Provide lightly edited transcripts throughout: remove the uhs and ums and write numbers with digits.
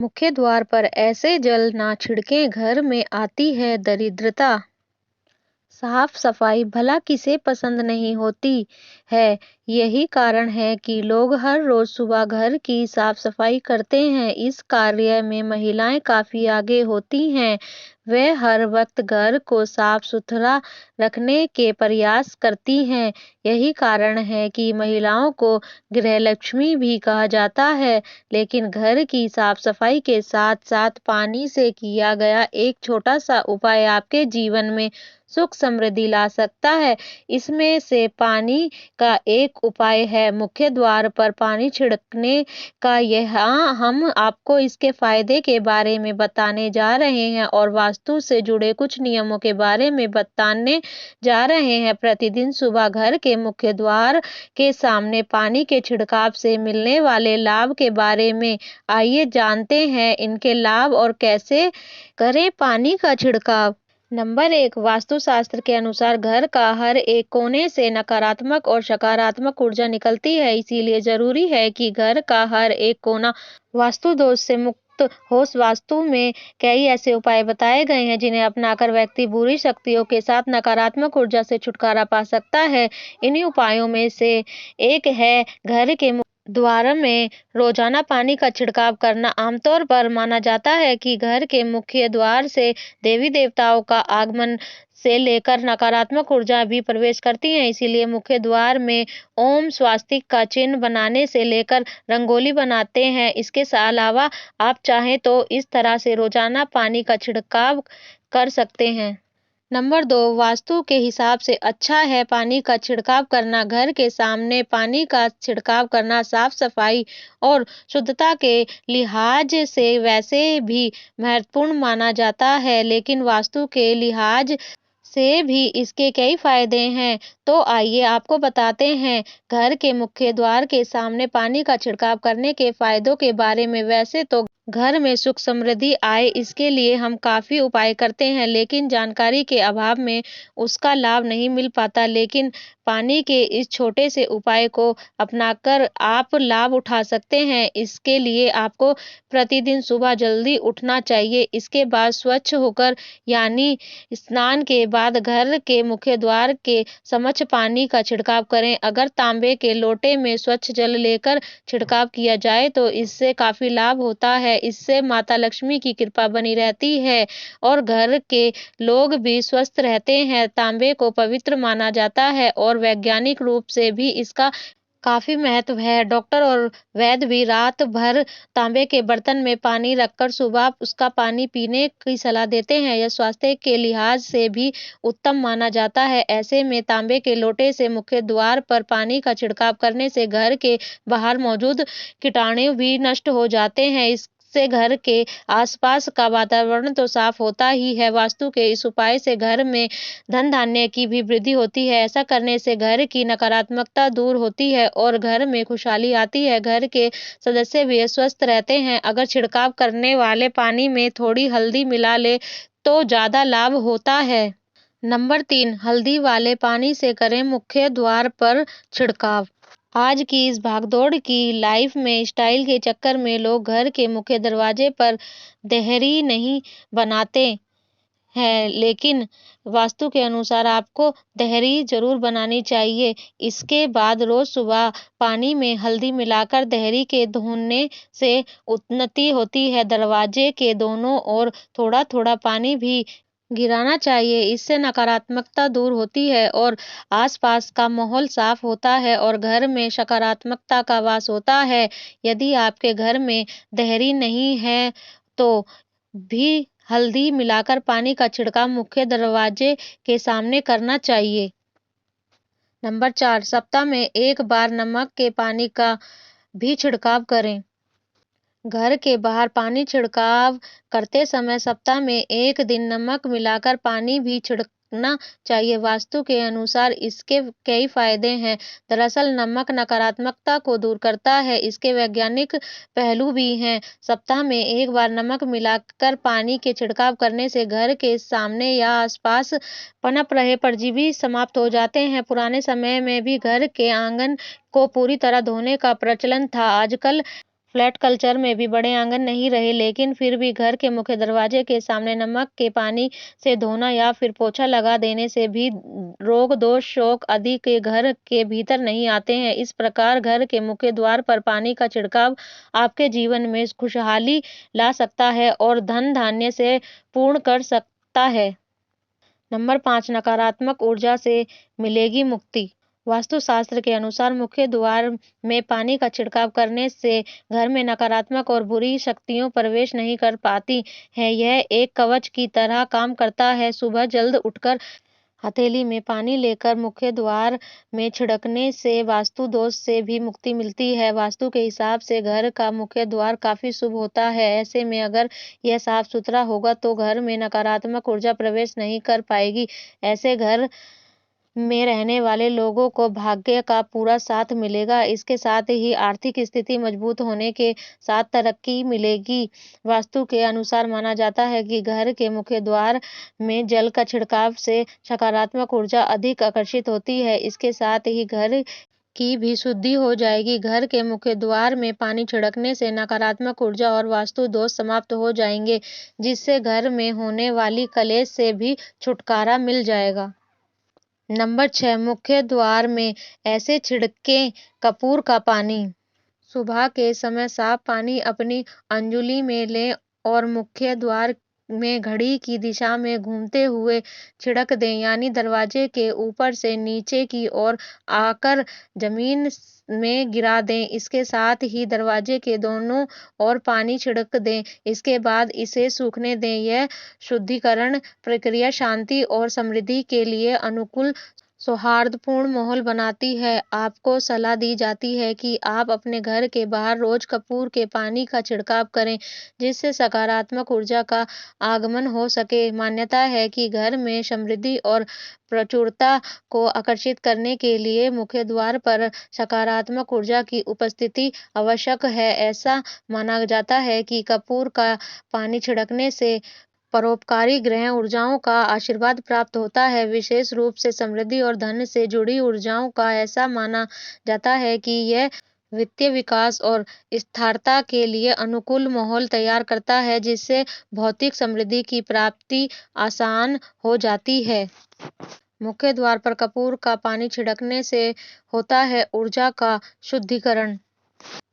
मुख्य द्वार पर ऐसे जल ना छिड़कें, घर में आती है दरिद्रता। साफ सफाई भला किसे पसंद नहीं होती है। यही कारण है कि लोग हर रोज सुबह घर की साफ सफाई करते हैं। इस कार्य में महिलाएं काफी आगे होती हैं। वे हर वक्त घर को साफ सुथरा रखने के प्रयास करती हैं। यही कारण है कि महिलाओं को गृहलक्ष्मी भी कहा जाता है। लेकिन घर की साफ सफाई के साथ साथ पानी से किया गया एक छोटा सा उपाय आपके जीवन में सुख समृद्धि ला सकता है। इसमें से पानी का एक उपाय है मुख्य द्वार पर पानी छिड़कने का। यहाँ हम आपको इसके फायदे के बारे में बताने जा रहे हैं और वास्तु से जुड़े कुछ नियमों के बारे में बताने जा रहे हैं। प्रतिदिन सुबह घर के मुख्य द्वार के सामने पानी के छिड़काव से मिलने वाले लाभ के बारे में आइए जानते हैं इनके लाभ और कैसे करें पानी का छिड़काव। नंबर 1, वास्तुशास्त्र के अनुसार घर का हर एक कोने से नकारात्मक और सकारात्मक ऊर्जा निकलती है। इसीलिए जरूरी है कि घर का हर एक कोना वास्तु दोष से मुक्त हो। वास्तु में कई ऐसे उपाय बताए गए हैं जिन्हें अपनाकर व्यक्ति बुरी शक्तियों के साथ नकारात्मक ऊर्जा से छुटकारा पा सकता है। इन्हीं उपायों में से एक है घर के द्वार में रोजाना पानी का छिड़काव करना। आमतौर पर माना जाता है कि घर के मुख्य द्वार से देवी देवताओं का आगमन से लेकर नकारात्मक ऊर्जा भी प्रवेश करती है। इसीलिए मुख्य द्वार में ओम स्वास्तिक का चिन्ह बनाने से लेकर रंगोली बनाते हैं। इसके अलावा आप चाहें तो इस तरह से रोजाना पानी का छिड़काव कर सकते हैं। नंबर 2, वास्तु के हिसाब से अच्छा है पानी का छिड़काव करना। घर के सामने पानी का छिड़काव करना साफ सफाई और शुद्धता के लिहाज से वैसे भी महत्वपूर्ण माना जाता है, लेकिन वास्तु के लिहाज से भी इसके कई फायदे हैं। तो आइए आपको बताते हैं घर के मुख्य द्वार के सामने पानी का छिड़काव करने के फायदों के बारे में। वैसे तो घर में सुख समृद्धि आए इसके लिए हम काफी उपाय करते हैं, लेकिन जानकारी के अभाव में उसका लाभ नहीं मिल पाता। लेकिन पानी के इस छोटे से उपाय को अपनाकर आप लाभ उठा सकते हैं। इसके लिए आपको प्रतिदिन सुबह जल्दी उठना चाहिए। इसके बाद स्वच्छ होकर यानी स्नान के बाद घर के मुख्य द्वार के समक्ष पानी का छिड़काव करें। अगर तांबे के लोटे में स्वच्छ जल लेकर छिड़काव किया जाए तो इससे काफी लाभ होता है। इससे माता लक्ष्मी की कृपा बनी रहती है और घर के लोग भी स्वस्थ रहते हैं। तांबे को पवित्र माना जाता है और वैज्ञानिक रूप से भी इसका काफी महत्व है। डॉक्टर और वैद्य भी रात भर तांबे के बर्तन में पानी रखकर सुबह उसका पानी पीने की सलाह देते हैं। यह स्वास्थ्य के लिहाज से भी उत्तम माना जाता है। ऐसे में तांबे के लोटे से मुख्य द्वार पर पानी का छिड़काव करने से घर के बाहर मौजूद कीटाणु भी नष्ट हो जाते हैं। इससे घर के आसपास का वातावरण तो साफ होता ही है, वास्तु के इस उपाय से घर में धन धान्य की भी वृद्धि होती है। ऐसा करने से घर की नकारात्मकता दूर होती है और घर में खुशहाली आती है। घर के सदस्य भी स्वस्थ रहते हैं। अगर छिड़काव करने वाले पानी में थोड़ी हल्दी मिला ले तो ज्यादा लाभ होता है। नंबर 3, हल्दी वाले पानी से करें मुख्य द्वार पर छिड़काव। आज की इस भागदौड़ की लाइफ में स्टाइल के चक्कर में लोग घर के मुख्य दरवाजे पर देहरी नहीं बनाते हैं, लेकिन वास्तु के अनुसार आपको देहरी जरूर बनानी चाहिए। इसके बाद रोज सुबह पानी में हल्दी मिलाकर देहरी के धोने से उन्नति होती है। दरवाजे के दोनों ओर थोड़ा थोड़ा पानी भी गिराना चाहिए। इससे नकारात्मकता दूर होती है और आसपास का माहौल साफ होता है और घर में सकारात्मकता का वास होता है। यदि आपके घर में देहरी नहीं है तो भी हल्दी मिलाकर पानी का छिड़काव मुख्य दरवाजे के सामने करना चाहिए। नंबर 4, सप्ताह में एक बार नमक के पानी का भी छिड़काव करें। घर के बाहर पानी छिड़काव करते समय सप्ताह में एक दिन नमक मिलाकर पानी भी छिड़कना चाहिए। वास्तु के अनुसार इसके कई फायदे हैं। दरअसल नमक नकारात्मकता को दूर करता है। इसके वैज्ञानिक पहलू भी हैं। सप्ताह में एक बार नमक मिलाकर पानी के छिड़काव करने से घर के सामने या आसपास पनप रहे परजीवी समाप्त हो जाते हैं। पुराने समय में भी घर के आंगन को पूरी तरह धोने का प्रचलन था। आजकल फ्लैट कल्चर में भी बड़े आंगन नहीं रहे, लेकिन फिर भी घर के मुख्य दरवाजे के सामने नमक के पानी से धोना या फिर पोछा लगा देने से भी रोग, दोष, शोक आदि के घर के भीतर नहीं आते हैं। इस प्रकार घर के मुख्य द्वार पर पानी का छिड़काव आपके जीवन में खुशहाली ला सकता है और धन धान्य से पूर्ण कर सकता है। नंबर 5, नकारात्मक ऊर्जा से मिलेगी मुक्ति। वास्तुशास्त्र के अनुसार मुख्य द्वार में पानी का छिड़काव करने से घर में नकारात्मक और बुरी शक्तियां प्रवेश नहीं कर पाती हैं। यह एक कवच की तरह काम करता है। सुबह जल्द उठकर हथेली में पानी लेकर मुख्य द्वार में छिड़कने से वास्तु दोष से भी मुक्ति मिलती है। वास्तु के हिसाब से घर का मुख्य द्वार काफी शुभ होता है। ऐसे में अगर यह साफ सुथरा होगा तो घर में नकारात्मक ऊर्जा प्रवेश नहीं कर पाएगी। ऐसे घर में रहने वाले लोगों को भाग्य का पूरा साथ मिलेगा। इसके साथ ही आर्थिक स्थिति मजबूत होने के साथ तरक्की मिलेगी। वास्तु के अनुसार माना जाता है कि घर के मुख्य द्वार में जल का छिड़काव से सकारात्मक ऊर्जा अधिक आकर्षित होती है। इसके साथ ही घर की भी शुद्धि हो जाएगी। घर के मुख्य द्वार में पानी छिड़कने से नकारात्मक ऊर्जा और वास्तु दोष समाप्त हो जाएंगे, जिससे घर में होने वाली कलेश से भी छुटकारा मिल जाएगा। नंबर 6, मुख्य द्वार में ऐसे छिड़कें कपूर का पानी। सुबह के समय साफ पानी अपनी अंजुली में लें और मुख्य द्वार में घड़ी की दिशा में घूमते हुए छिड़क दें, यानी दरवाजे के ऊपर से नीचे की ओर आकर जमीन में गिरा दें। इसके साथ ही दरवाजे के दोनों ओर पानी छिड़क दें। इसके बाद इसे सूखने दें। यह शुद्धिकरण प्रक्रिया शांति और समृद्धि के लिए अनुकूल सौहार्दपूर्ण माहौल बनाती है। आपको सलाह दी जाती है कि आप अपने घर के बाहर रोज कपूर के पानी का छिड़काव करें, जिससे सकारात्मक ऊर्जा का आगमन हो सके। मान्यता है कि घर में समृद्धि और प्रचुरता को आकर्षित करने के लिए मुख्य द्वार पर सकारात्मक ऊर्जा की उपस्थिति आवश्यक है। ऐसा माना जाता है कि कपूर का पानी छिड़कने से परोपकारी ग्रह ऊर्जाओं का आशीर्वाद प्राप्त होता है। विशेष रूप से समृद्धि और धन से जुड़ी ऊर्जाओं का ऐसा माना जाता है कि यह वित्तीय विकास और स्थिरता के लिए अनुकूल माहौल तैयार करता है, जिससे भौतिक समृद्धि की प्राप्ति आसान हो जाती है। मुख्य द्वार पर कपूर का पानी छिड़कने से होता है ऊर्जा का शुद्धिकरण।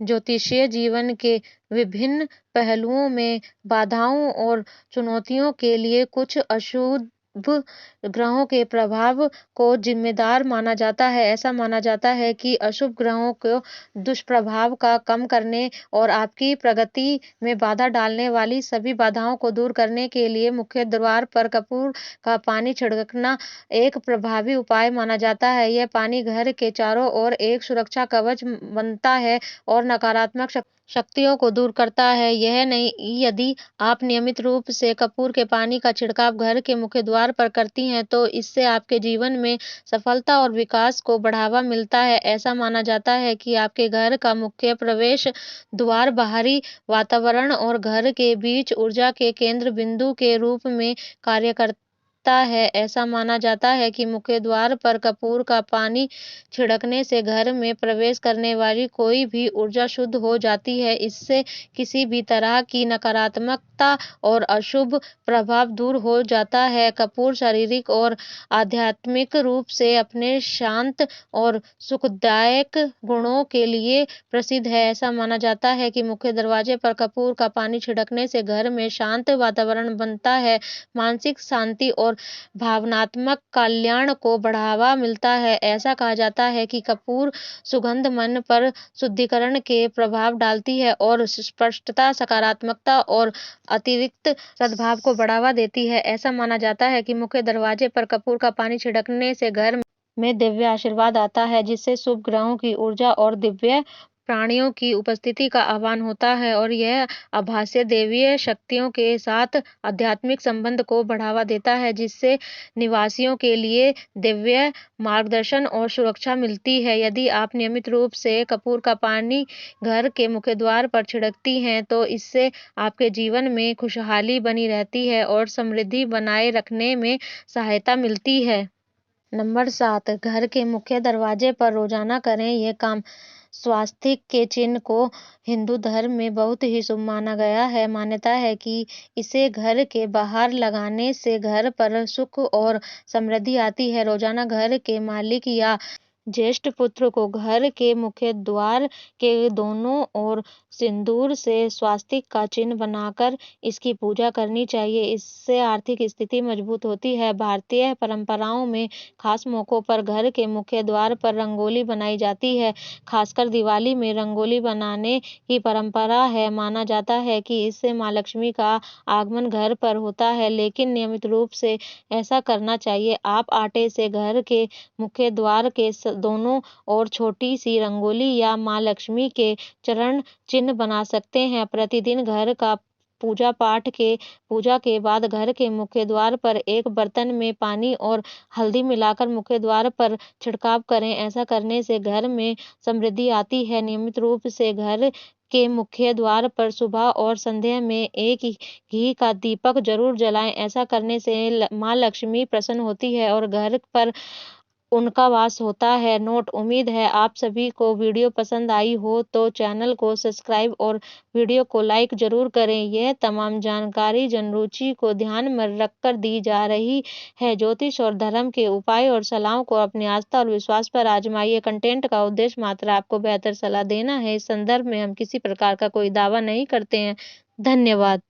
ज्योतिषीय जीवन के विभिन्न पहलुओं में बाधाओं और चुनौतियों के लिए कुछ अशुभ ग्रहों के प्रभाव को जिम्मेदार माना जाता है। ऐसा माना जाता है कि अशुभ ग्रहों को दुष्प्रभाव का कम करने और आपकी प्रगति में बाधा डालने वाली सभी बाधाओं को दूर करने के लिए मुख्य द्वार पर कपूर का पानी छिड़कना एक प्रभावी उपाय माना जाता है। यह पानी घर के चारों ओर एक सुरक्षा कवच बनता है और नकारात्मक शक्तियों को दूर करता है। यह नहीं, यदि आप नियमित रूप से कपूर के पानी का छिड़काव घर के मुख्य द्वार पर करती हैं तो इससे आपके जीवन में सफलता और विकास को बढ़ावा मिलता है। ऐसा माना जाता है कि आपके घर का मुख्य प्रवेश द्वार बाहरी वातावरण और घर के बीच ऊर्जा के केंद्र बिंदु के रूप में कार्य करता है। ऐसा माना जाता है कि मुख्य द्वार पर कपूर का पानी छिड़कने से घर में प्रवेश करने वाली कोई भी ऊर्जा शुद्ध हो जाती है। इससे किसी भी तरह की नकारात्मकता और अशुभ प्रभाव दूर हो जाता है। कपूर शारीरिक और आध्यात्मिक रूप से अपने शांत और सुखदायक गुणों के लिए प्रसिद्ध है। ऐसा माना जाता है कि मुख्य दरवाजे पर कपूर का पानी छिड़कने से घर में शांत वातावरण बनता है, मानसिक शांति और भावनात्मक कल्याण को बढ़ावा मिलता है। ऐसा कहा जाता है कि कपूर सुगंध मन पर शुद्धिकरण के प्रभाव डालती है और स्पष्टता, सकारात्मकता और अतिरिक्त सद्भाव को बढ़ावा देती है। ऐसा माना जाता है कि मुख्य दरवाजे पर कपूर का पानी छिड़कने से घर में दिव्य आशीर्वाद आता है, जिससे शुभ ग्रहों की ऊर्जा और दिव्य प्राणियों की उपस्थिति का आह्वान होता है और यह आभासी दैवीय शक्तियों के साथ आध्यात्मिक संबंध को बढ़ावा देता है, जिससे निवासियों के लिए दिव्य मार्गदर्शन और सुरक्षा मिलती है। यदि आप नियमित रूप से कपूर का पानी घर के मुख्य द्वार पर छिड़कती हैं तो इससे आपके जीवन में खुशहाली बनी रहती है और समृद्धि बनाए रखने में सहायता मिलती है। नंबर 7, घर के मुख्य दरवाजे पर रोजाना करें ये काम। स्वास्तिक के चिन्ह को हिंदू धर्म में बहुत ही शुभ माना गया है। मान्यता है कि इसे घर के बाहर लगाने से घर पर सुख और समृद्धि आती है। रोजाना घर के मालिक या ज्येष्ठ पुत्र को घर के मुख्य द्वार के दोनों ओर सिंदूर से स्वास्तिक का चिन्ह बनाकर इसकी पूजा करनी चाहिए। इससे आर्थिक स्थिति मजबूत होती है। भारतीय परंपराओं में खास मौकों पर घर के मुख्य द्वार पर रंगोली बनाई जाती है। खासकर दिवाली में रंगोली बनाने की परंपरा है। माना जाता है कि इससे माँ लक्ष्मी का आगमन घर पर होता है, लेकिन नियमित रूप से ऐसा करना चाहिए। आप आटे से घर के मुख्य द्वार के दोनों ओर छोटी सी रंगोली या माँ लक्ष्मी के चरण चिन्ह बना सकते हैं। प्रतिदिन घर का पूजा के बाद घर के मुख्य द्वार पर एक बर्तन में पानी और हल्दी मिलाकर मुख्य द्वार पर छिड़काव करें। ऐसा करने से घर में समृद्धि आती है। नियमित रूप से घर के मुख्य द्वार पर सुबह और संध्या में एक घी का दीपक जरूर जलाएं। ऐसा करने से माँ लक्ष्मी प्रसन्न होती है और घर पर उनका वास होता है। नोट: उम्मीद है आप सभी को वीडियो पसंद आई हो तो चैनल को सब्सक्राइब और वीडियो को लाइक जरूर करें। यह तमाम जानकारी जनरुचि को ध्यान में रखकर दी जा रही है। ज्योतिष और धर्म के उपाय और सलाहों को अपनी आस्था और विश्वास पर आजमाइए। कंटेंट का उद्देश्य मात्र आपको बेहतर सलाह देना है। इस संदर्भ में हम किसी प्रकार का कोई दावा नहीं करते हैं। धन्यवाद।